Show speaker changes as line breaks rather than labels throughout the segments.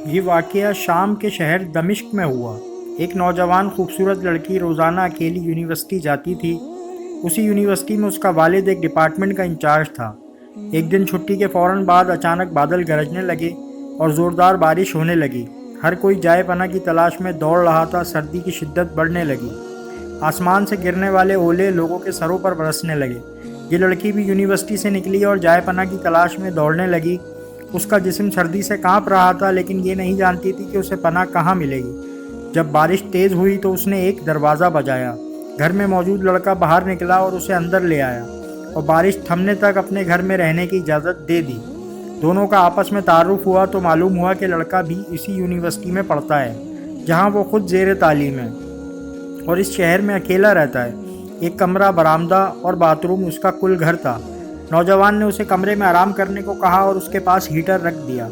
یہ واقعہ شام کے شہر دمشق میں ہوا۔ ایک نوجوان خوبصورت لڑکی روزانہ اکیلی یونیورسٹی جاتی تھی۔ اسی یونیورسٹی میں اس کا والد ایک ڈپارٹمنٹ کا انچارج تھا۔ ایک دن چھٹی کے فوراً بعد اچانک بادل گرجنے لگے اور زوردار بارش ہونے لگی۔ ہر کوئی جائے پناہ کی تلاش میں دوڑ رہا تھا۔ سردی کی شدت بڑھنے لگی۔ آسمان سے گرنے والے اولے لوگوں کے سروں پر برسنے لگے۔ یہ لڑکی بھی یونیورسٹی سے نکلی اور جائے پناہ کی تلاش میں دوڑنے لگی۔ اس کا جسم سردی سے کانپ رہا تھا، لیکن یہ نہیں جانتی تھی کہ اسے پناہ کہاں ملے گی۔ جب بارش تیز ہوئی تو اس نے ایک دروازہ بجایا۔ گھر میں موجود لڑکا باہر نکلا اور اسے اندر لے آیا اور بارش تھمنے تک اپنے گھر میں رہنے کی اجازت دے دی۔ دونوں کا آپس میں تعارف ہوا تو معلوم ہوا کہ لڑکا بھی اسی یونیورسٹی میں پڑھتا ہے جہاں وہ خود زیر تعلیم ہے اور اس شہر میں اکیلا رہتا ہے۔ ایک کمرہ، برآمدہ اور باتھ روم اس کا کل گھر تھا۔ نوجوان نے اسے کمرے میں آرام کرنے کو کہا اور اس کے پاس ہیٹر رکھ دیا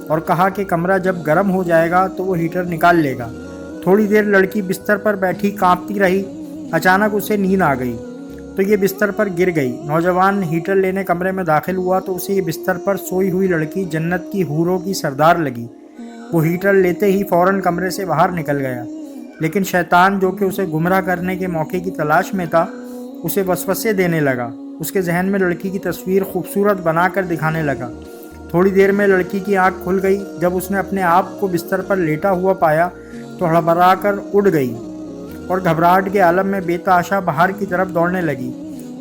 اور کہا کہ کمرہ جب گرم ہو جائے گا تو وہ ہیٹر نکال لے گا۔ تھوڑی دیر لڑکی بستر پر بیٹھی کانپتی رہی۔ اچانک اسے نیند آ گئی تو یہ بستر پر گر گئی۔ نوجوان ہیٹر لینے کمرے میں داخل ہوا تو اسے یہ بستر پر سوئی ہوئی لڑکی جنت کی حوروں کی سردار لگی۔ وہ ہیٹر لیتے ہی فوراً کمرے سے باہر نکل گیا، لیکن شیطان جو کہ اسے گمراہ کرنے کے موقع کی تلاش میں تھا اسے وسوسے دینے لگا۔ اس کے ذہن میں لڑکی کی تصویر خوبصورت بنا کر دکھانے لگا۔ تھوڑی دیر میں لڑکی کی آنکھ کھل گئی۔ جب اس نے اپنے آپ کو بستر پر لیٹا ہوا پایا تو ہڑبڑا کر اٹھ گئی اور گھبراہٹ کے عالم میں بے تحاشا باہر کی طرف دوڑنے لگی۔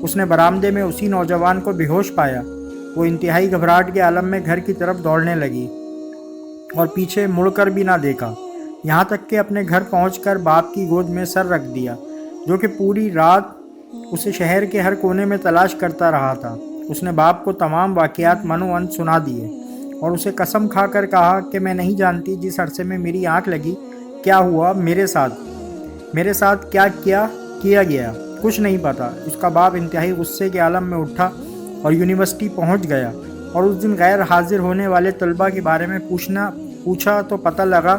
اس نے برآمدے میں اسی نوجوان کو بے ہوش پایا۔ وہ انتہائی گھبراہٹ کے عالم میں گھر کی طرف دوڑنے لگی اور پیچھے مڑ کر بھی نہ دیکھا، یہاں تک کہ اپنے گھر پہنچ کر باپ کی گود میں سر رکھ دیا، جو کہ پوری رات اسے شہر کے ہر کونے میں تلاش کرتا رہا تھا۔ اس نے باپ کو تمام واقعات منو ان سنا دیے اور اسے قسم کھا کر کہا کہ میں نہیں جانتی جس عرصے میں میری آنکھ لگی کیا ہوا میرے ساتھ کیا گیا، کچھ نہیں پتا۔ اس کا باپ انتہائی غصے کے عالم میں اٹھا اور یونیورسٹی پہنچ گیا اور اس دن غیر حاضر ہونے والے طلباء کے بارے میں پوچھا تو پتہ لگا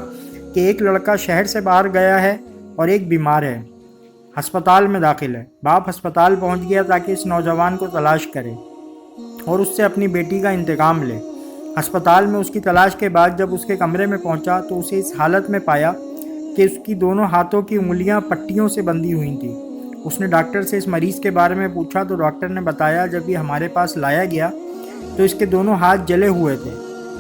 کہ ایک لڑکا شہر سے باہر گیا ہے اور ایک بیمار ہے، ہسپتال میں داخل ہے۔ باپ ہسپتال پہنچ گیا تاکہ اس نوجوان کو تلاش کرے اور اس سے اپنی بیٹی کا انتقام لے۔ ہسپتال میں اس کی تلاش کے بعد جب اس کے کمرے میں پہنچا تو اسے اس حالت میں پایا کہ اس کی دونوں ہاتھوں کی انگلیاں پٹیوں سے بندھی ہوئی تھیں۔ اس نے ڈاکٹر سے اس مریض کے بارے میں پوچھا تو ڈاکٹر نے بتایا جب یہ ہمارے پاس لایا گیا تو اس کے دونوں ہاتھ جلے ہوئے تھے۔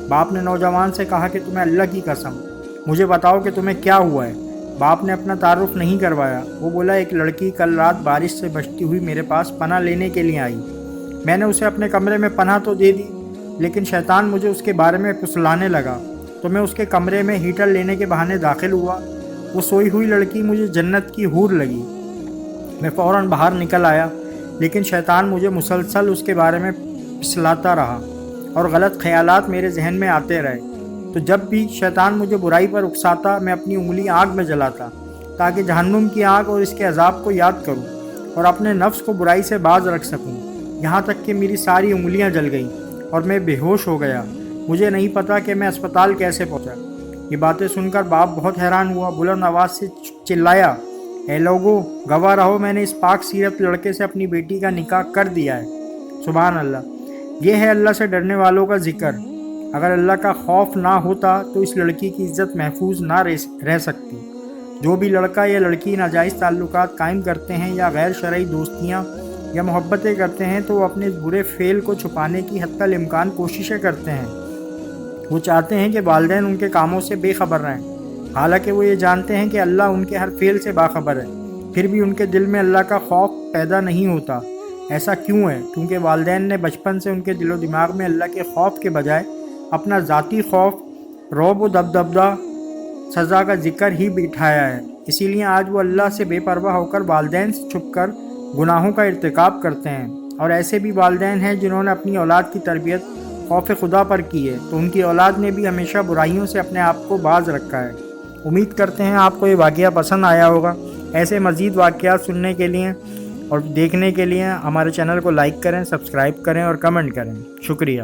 باپ نے نوجوان سے کہا کہ تمہیں اللہ کی قسم مجھے بتاؤ کہ تمہیں کیا ہوا ہے۔ باپ نے اپنا تعارف نہیں کروایا۔ وہ بولا ایک لڑکی کل رات بارش سے بچتی ہوئی میرے پاس پناہ لینے کے لیے آئی۔ میں نے اسے اپنے کمرے میں پناہ تو دے دی، لیکن شیطان مجھے اس کے بارے میں پھسلانے لگا تو میں اس کے کمرے میں ہیٹر لینے کے بہانے داخل ہوا۔ وہ سوئی ہوئی لڑکی مجھے جنت کی حور لگی۔ میں فوراً باہر نکل آیا، لیکن شیطان مجھے مسلسل اس کے بارے میں پھسلاتا رہا اور غلط خیالات میرے ذہن میں آتے رہے۔ تو جب بھی شیطان مجھے برائی پر اکساتا میں اپنی انگلی آگ میں جلاتا تاکہ جہنم کی آگ اور اس کے عذاب کو یاد کروں اور اپنے نفس کو برائی سے باز رکھ سکوں، یہاں تک کہ میری ساری انگلیاں جل گئیں اور میں بے ہوش ہو گیا۔ مجھے نہیں پتا کہ میں اسپتال کیسے پہنچا۔ یہ باتیں سن کر باپ بہت حیران ہوا۔ بلند آواز سے چلایا، اے لوگو، گواہ رہو، میں نے اس پاک سیرت لڑکے سے اپنی بیٹی کا نکاح کر دیا ہے۔ سبحان اللہ۔ یہ ہے اللہ سے ڈرنے والوں کا ذکر۔ اگر اللہ کا خوف نہ ہوتا تو اس لڑکی کی عزت محفوظ نہ رہ سکتی۔ جو بھی لڑکا یا لڑکی ناجائز تعلقات قائم کرتے ہیں یا غیر شرعی دوستیاں یا محبتیں کرتے ہیں تو وہ اپنے اس برے فعل کو چھپانے کی حتی الامکان کوششیں کرتے ہیں۔ وہ چاہتے ہیں کہ والدین ان کے کاموں سے بے خبر رہیں، حالانکہ وہ یہ جانتے ہیں کہ اللہ ان کے ہر فعل سے باخبر ہے، پھر بھی ان کے دل میں اللہ کا خوف پیدا نہیں ہوتا۔ ایسا کیوں ہے؟ کیونکہ والدین نے بچپن سے ان کے دل و دماغ میں اللہ کے خوف کے بجائے اپنا ذاتی خوف، رعب و دبدبہ، سزا کا ذکر ہی بٹھایا ہے۔ اسی لیے آج وہ اللہ سے بے پرواہ ہو کر والدین سے چھپ کر گناہوں کا ارتکاب کرتے ہیں۔ اور ایسے بھی والدین ہیں جنہوں نے اپنی اولاد کی تربیت خوف خدا پر کی ہے، تو ان کی اولاد نے بھی ہمیشہ برائیوں سے اپنے آپ کو باز رکھا ہے۔ امید کرتے ہیں آپ کو یہ واقعہ پسند آیا ہوگا۔ ایسے مزید واقعات سننے کے لیے اور دیکھنے کے لیے ہمارے چینل کو لائک کریں، سبسکرائب کریں اور کمنٹ کریں۔ شکریہ۔